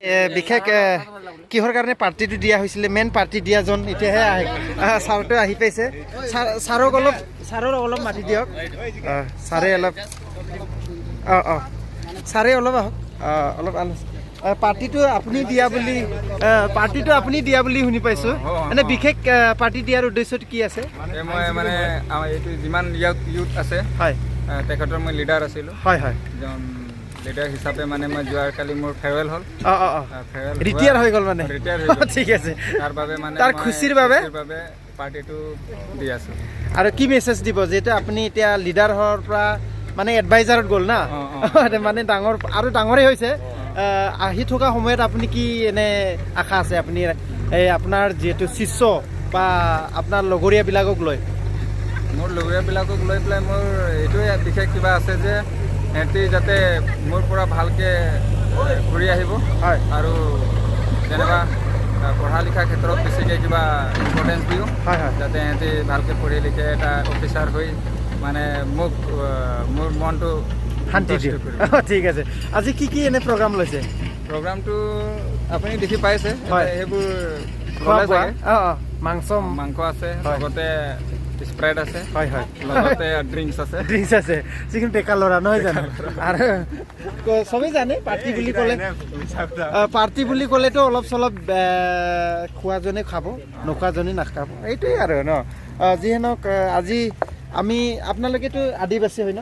বিশেষ কিহৰ কাৰণে পাৰ্টিটো দিয়া হৈছিলে মেইন পাৰ্টি দিয়াজন এতিয়াহে ছাৰটো আহি পাইছে ছাৰক অলপ মাতি দিয়ক ছাৰে অলপ ছাৰে অলপ আহক অলপ পাৰ্টিটো আপুনি দিয়া বুলি শুনি পাইছোঁ এনে বিশেষ পাৰ্টি দিয়াৰ উদ্দেশ্যটো কি আছে মই মানে এইটো যিমান ইউথ আছে হয় তেখেতৰ মই লিডাৰ আছিলোঁ হয় হয় লিডাৰ হিচাপে মানে মই যোৱাকালি মোৰ ফেয়াৰৱেল হ'ল ৰিটায়াৰ হৈ গ'ল মানে ঠিক আছে তাৰ বাবে মানে তাৰ খুচিৰ বাবে পাৰ্টিটো দি আছোঁ আৰু কি মেছেজ দিব যিহেতু আপুনি এতিয়া লিডাৰ হোৱাৰ পৰা মানে এডভাইজাৰত গ'ল না মানে ডাঙৰ আৰু ডাঙৰেই হৈছে আহি থকা সময়ত আপুনি কি এনে আশা আছে আপুনি এই আপোনাৰ যিহেতু শিষ্য বা আপোনাৰ লগৰীয়াবিলাকক লৈ মোৰ লগৰীয়াবিলাকক লৈ পেলাই মোৰ এইটোৱে বিশেষ কিবা আছে যে সিহঁতি যাতে মোৰ পৰা ভালকৈ ঘূৰি আহিব হয় আৰু যেনিবা পঢ়া লিখাৰ ক্ষেত্ৰত বেছিকৈ কিবা ইম্পৰ্টেঞ্চ দিওঁ হয় হয় যাতে সিহঁতি ভালকৈ পঢ়ি লিখে এটা অফিচাৰ হৈ মানে মোক মোৰ মনটো শান্তি দিওঁ ঠিক আছে আজি কি এনে প্ৰগ্ৰাম লৈছে প্ৰগ্ৰামটো আপুনি দেখি পাইছে হয় সেইবোৰ মাংস আছে লগতে স্প্ৰাইট আছে হয় হয় লগতে ড্ৰিংকছ আছে যিখিনি ডেকা ল'ৰা নহয় জানো আৰু চবেই জানে পাৰ্টি বুলি ক'লেতো অলপ চলপ খোৱাজনে খাব নোখোৱাজনে নাখাব এইটোৱে আৰু ন যিহেতু আজি আমি আপোনালোকেতো আদিবাসী হয় ন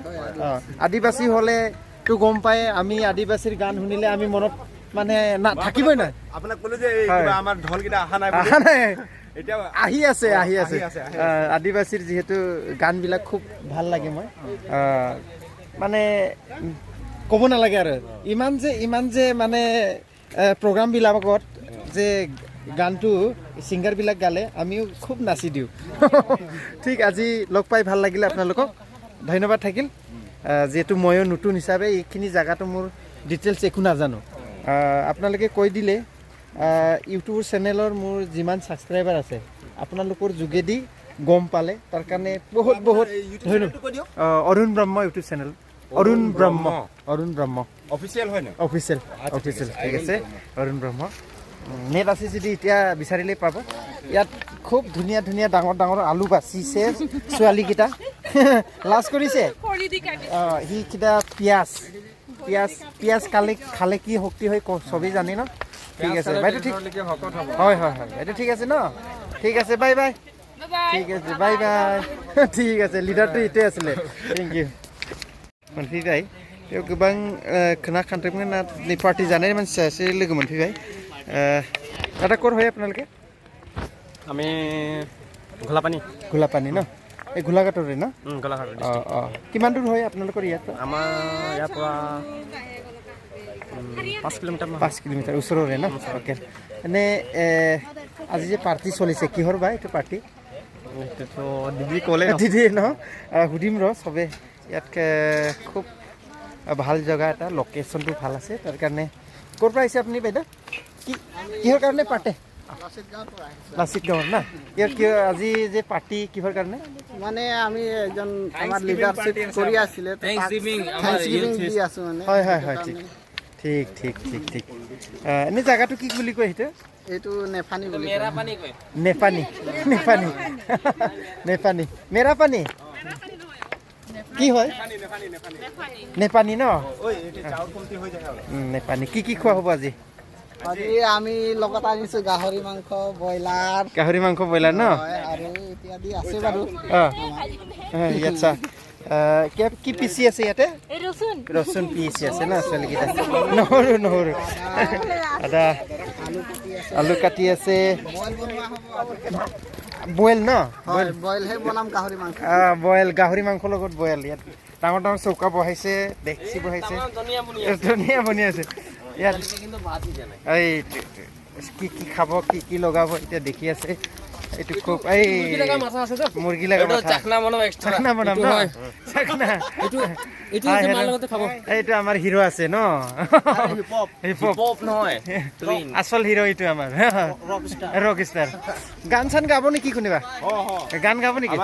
আদিবাসী হ'লেতো গম পায় আমি আদিবাসীৰ গান শুনিলে আমি মনত মানে থাকিবই নাই আপোনাক ক'লো যে আমাৰ ঢোলকেইটা অহা নাই এতিয়া আহি আছে আদিবাসীৰ যিহেতু গানবিলাক খুব ভাল লাগে মই মানে ক'ব নালাগে আৰু ইমান যে মানে প্ৰগ্ৰামবিলাকত যে গানটো ছিংগাৰবিলাক গালে আমিও খুব নাচি দিওঁ ঠিক আজি লগ পাই ভাল লাগিলে আপোনালোকক ধন্যবাদ থাকিল যিহেতু ময়ো নতুন হিচাপে এইখিনি জেগাটো মোৰ ডিটেইলছ একো নাজানো আপোনালোকে কৈ দিলে ইউটিউব চেনেলৰ মোৰ যিমান ছাবস্ক্ৰাইবাৰ আছে আপোনালোকৰ যোগেদি গম পালে তাৰ কাৰণে বহুত ধন্যবাদ অৰুণ ব্ৰহ্ম ইউটিউব চেনেল অৰুণ ব্ৰহ্ম অফিচিয়েল হয় ন অফিচিয়েল ঠিক আছে অৰুণ ব্ৰহ্ম নেট আছে যদি এতিয়া বিচাৰিলেই পাব ইয়াত খুব ধুনীয়া ডাঙৰ আলু বাচিছে ছোৱালীকেইটা লাজ কৰিছে সিকেইটা পিঁয়াজ খালে কি শক্তি হয় চবেই জানে ন ঠিক আছে বাইদেউ ঠিক হয় বাইদেউ ঠিক আছে ন ঠিক আছে বাই ঠিক আছে বাই ঠিক আছে लिडारটো এইটোৱে আছিলে थैंक इउ मोनफैबाय बेयाव गोबां खोनाखांदोंमोन नै पार्टि जानाय मानसियासो लोगो मोनफैबाय दादा ক'ৰ হয় আপোনালোকে আমি ঘোলাপানী ন এই গোলাঘাটৰে ন গোলাঘাট কিমান দূৰ হয় আপোনালোকৰ ইয়াৰ পৰা আমাৰ ইয়াৰ পৰা 5 কিলোমিটাৰ ওচৰৰে ন অ'কে এনে আজি যে পাৰ্টি চলিছে কিহৰ বা এইটো পাৰ্টি দিদি ক'লে দিদি ন সুধিম চবে ইয়াত খুব ভাল জেগা এটা লোকেশ্যনটো ভাল আছে তাৰ কাৰণে ক'ৰ পৰা আহিছে আপুনি বাইদেউ কিহৰ কাৰণে পাতে লাচিত গাঁৱৰ না আজি যে পাৰ্টি কিহৰ কাৰণে মানে আমি এজন আমাৰ লিডাৰশ্বিপ কৰি আছিলে থেংকসগিভিং দি আছো মানে হয় ঠিক এনে জায়গাটো কি বুলি কয় সেইটো এইটো নেফানি বুলি নেপানী মেৰাপানী কি হয় নেপানী ন নেপানী কি খোৱা হ'ব আজি আমি লগত আনিছো গাহৰি মাংস ব্ৰইলাৰ ন আৰু ইত্যাদি আছে বাৰু আচ্ছা কি পিচি আছে ইয়াতে ৰচুন পিচি আছে না ছোৱালীকেইটা নহৰু আদা আলু কাটি আছে বইল ন বইলহে বনাম গাহৰি মাংস গাহৰি মাংসৰ লগত বইল ইয়াত ডাঙৰ চৌকা বহাইছে ডেক্সি বহাইছে ধুনীয়া বনি আছে ইয়াত এই কি খাব কি লগাব এতিয়া দেখি আছে এইটো খুব এই মুৰ্গী লগা এইটো আমাৰ হিৰো আছে ন আচল হিৰো এইটো আমাৰ ৰক ষ্টাৰ গান চান গাব নেকি কোনোবা গান গাব নেকি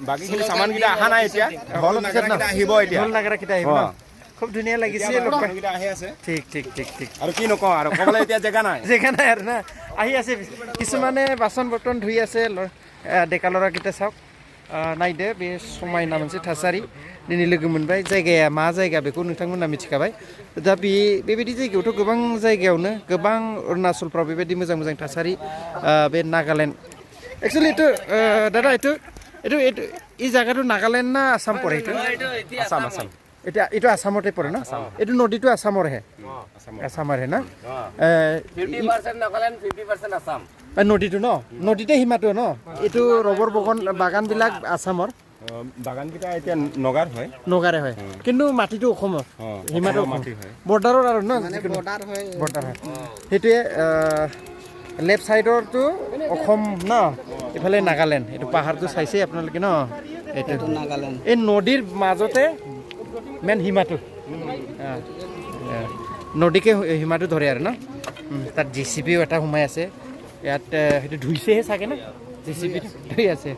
বাকীখিনি চামানকেইটা অহা নাই এতিয়া ঢোল নাগাৰাকেইটা আহিব ন খুব ধুনীয়া লাগিছে লগ পাই ঢোলকেইটা আহি আছে ঠিক ঠিক ঠিক ঠিক আৰু কি নকওঁ আৰু ক'বলৈ এতিয়া জেগা নাই জেগা নাই আৰু না আহি আছে কিছুমানে বাচন বৰ্তন ধুই আছে ডেকা ল'ৰাকেইটা চাওক नायदो बे समायना मोनसे थासारि दिनै लोगो मोनबाय जायगाया मा जायगा बेखौ नोंथांमोना मिथिखाबाय दा बेबायदि जायगायावथ' गोबां जायगायावनो गोबां अरुणाचलफ्राव बेबायदि मोजां मोजां थासारि बे नागालेण्ड एक्चुअली এইটো দাদা এইটো এই জায়গাটো নাগালেণ্ড না আসাম পৰে এইটো আসাম আসাম এতিয়া এইটো আসামতে পৰে ন এইটো নদীটো আসামৰহে আসামৰহে না 50% নাগালেণ্ড 50% আসাম নদীটো ন নদীতে সীমাটো ন এইটো ৰবৰ বাগানবিলাক আসামৰ বাগানকেইটা এতিয়া নগাৰ হয় নগাৰে হয় কিন্তু মাটিটো অসমৰ সীমাটো মাটি হয় বৰ্ডাৰৰ আৰু ন বৰ্ডাৰ হয় বৰ্ডাৰ হয় সেইটোৱে লেফ্ট চাইডৰটো অসম ন এইফালে নাগালেণ্ড এইটো পাহাৰটো চাইছে আপোনালোকে ন এইটো নাগালেণ্ড এই নদীৰ মাজতে মেইন সীমাটো নদীকে সীমাটো ধৰে আৰু ন তাত JCBও এটা সোমাই আছে ইয়াত সেইটো ধুইছেহে চাগে না JCB ধুই আছে